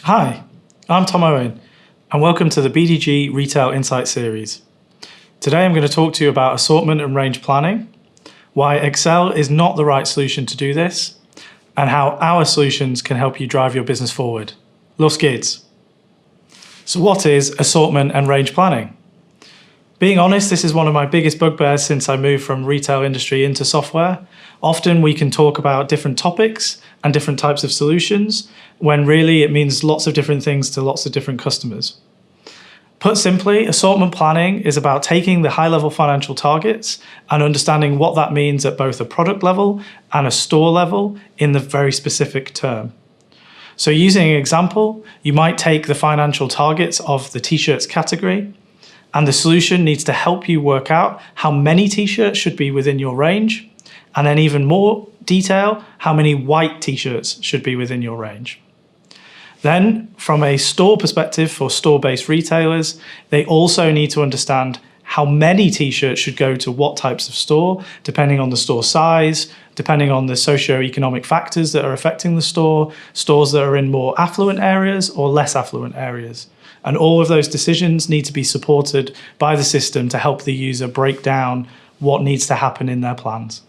Hi, I'm Tom Owen, and welcome to the BDG Retail Insight Series. Today I'm going to talk to you about assortment and range planning, why Excel is not the right solution to do this, and how our solutions can help you drive your business forward. Los geht's. So what is assortment and range planning? Being honest, this is one of my biggest bugbears since I moved from retail industry into software. Often we can talk about different topics and different types of solutions, when really it means lots of different things to lots of different customers. Put simply, assortment planning is about taking the high-level financial targets and understanding what that means at both a product level and a store level in the very specific term. So using an example, you might take the financial targets of the t-shirts category, and the solution needs to help you work out how many t-shirts should be within your range, and then even more detail, how many white t-shirts should be within your range. Then, from a store perspective for store-based retailers, they also need to understand how many t-shirts should go to what types of store, depending on the store size, depending on the socio-economic factors that are affecting the store, stores that are in more affluent areas or less affluent areas. And all of those decisions need to be supported by the system to help the user break down what needs to happen in their plans.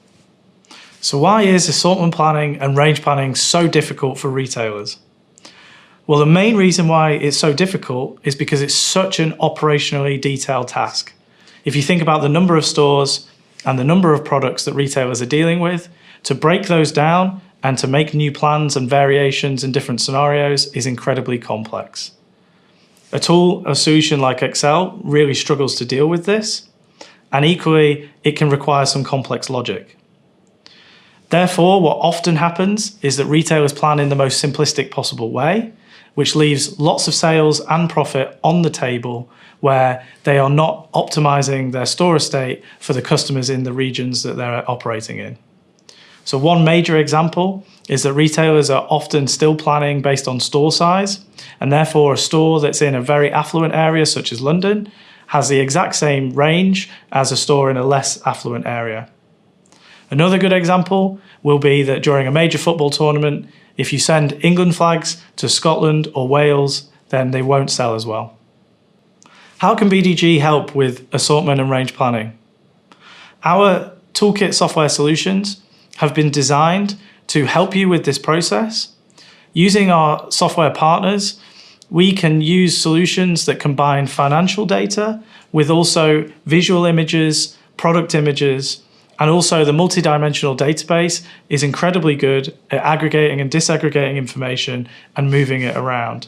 So why is assortment planning and range planning so difficult for retailers? Well, the main reason why it's so difficult is because it's such an operationally detailed task. If you think about the number of stores and the number of products that retailers are dealing with, to break those down and to make new plans and variations in different scenarios is incredibly complex. A tool, a solution like Excel really struggles to deal with this, and equally, it can require some complex logic. Therefore, what often happens is that retailers plan in the most simplistic possible way, which leaves lots of sales and profit on the table where they are not optimizing their store estate for the customers in the regions that they're operating in. So one major example is that retailers are often still planning based on store size, and therefore a store that's in a very affluent area such as London has the exact same range as a store in a less affluent area. Another good example will be that during a major football tournament, if you send England flags to Scotland or Wales, then they won't sell as well. How can BDG help with assortment and range planning? Our toolkit software solutions have been designed to help you with this process. Using our software partners, we can use solutions that combine financial data with also visual images, product images, and also the multi-dimensional database is incredibly good at aggregating and disaggregating information and moving it around.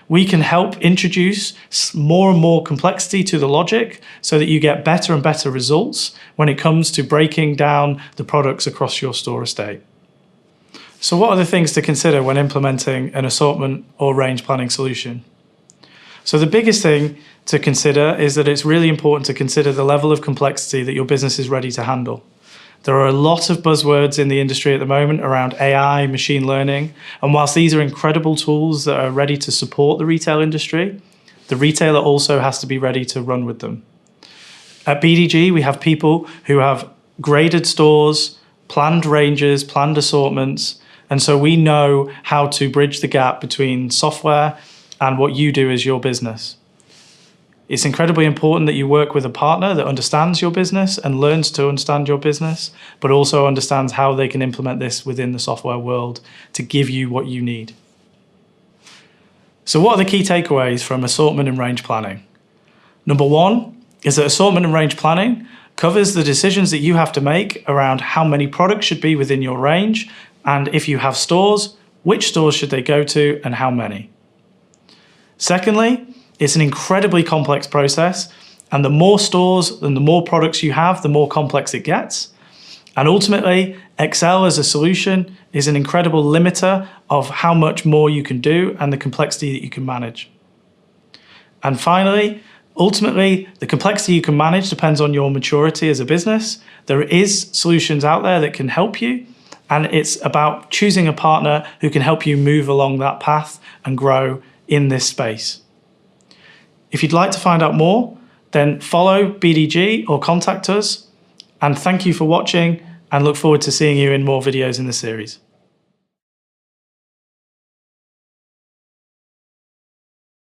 We can help introduce more and more complexity to the logic so that you get better and better results when it comes to breaking down the products across your store estate. So what are the things to consider when implementing an assortment or range planning solution? So the biggest thing to consider is that it's really important to consider the level of complexity that your business is ready to handle. There are a lot of buzzwords in the industry at the moment around AI, machine learning, and whilst these are incredible tools that are ready to support the retail industry, the retailer also has to be ready to run with them. At BDG, we have people who have graded stores, planned ranges, planned assortments, and so we know how to bridge the gap between software and what you do as your business. It's incredibly important that you work with a partner that understands your business and learns to understand your business, but also understands how they can implement this within the software world to give you what you need. So what are the key takeaways from assortment and range planning? Number one is that assortment and range planning covers the decisions that you have to make around how many products should be within your range, and if you have stores, which stores should they go to and how many. Secondly, it's an incredibly complex process, and the more stores and the more products you have, the more complex it gets. And ultimately, Excel as a solution is an incredible limiter of how much more you can do and the complexity that you can manage. And finally, ultimately, the complexity you can manage depends on your maturity as a business. There is solutions out there that can help you, and it's about choosing a partner who can help you move along that path and grow in this space. If you'd like to find out more, then follow BDG or contact us. And thank you for watching, and look forward to seeing you in more videos in the series.